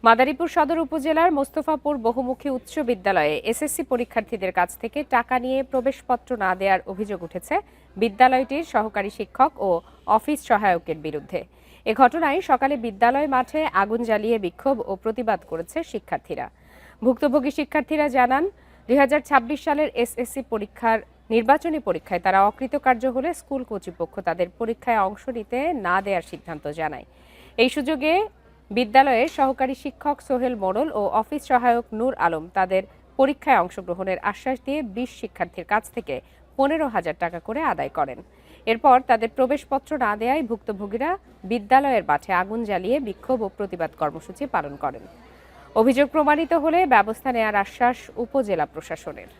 মাদারীপুর সদর উপজেলার মোস্তফাপুর বহুমুখী উচ্চ বিদ্যালয়ে এসএসসি পরীক্ষার্থীদের কাছ থেকে টাকা নিয়ে প্রবেশপত্র না দেওয়ার অভিযোগ উঠেছে বিদ্যালয়টির সহকারী শিক্ষক ও অফিস সহায়কের বিরুদ্ধে। এ ঘটনায় সকালে বিদ্যালয় মাঠে আগুন জ্বালিয়ে বিক্ষোভ ও প্রতিবাদ করেছে শিক্ষার্থীরা। ভুক্তভোগী শিক্ষার্থীরা জানান, ২০২৬ সালের এসএসসি পরীক্ষার নির্বাচনী পরীক্ষায় তারা অকৃতকার্য হলে স্কুল কর্তৃপক্ষ তাদের পরীক্ষায় অংশ নিতে না দেওয়ার সিদ্ধান্ত জানায়। এই সুযোগে বিদ্যালয়ের সহকারী শিক্ষক সোহেল মোড়ল ও অফিস সহায়ক নূর আলম তাদের পরীক্ষায় অংশগ্রহণের আশ্বাস দিয়ে ২০ শিক্ষার্থীর কাছ থেকে ১৫,০০০ টাকা করে আদায় করেন। এরপর তাদের প্রবেশপত্র না দেওয়ায় ভুক্তভোগীরা বিদ্যালয়ের মাঠে আগুন জ্বালিয়ে বিক্ষোভ ও প্রতিবাদ কর্মসূচি পালন করেন। অভিযোগ প্রমাণিত হলে ব্যবস্থা নেওয়ার আশ্বাস উপজেলা প্রশাসনের।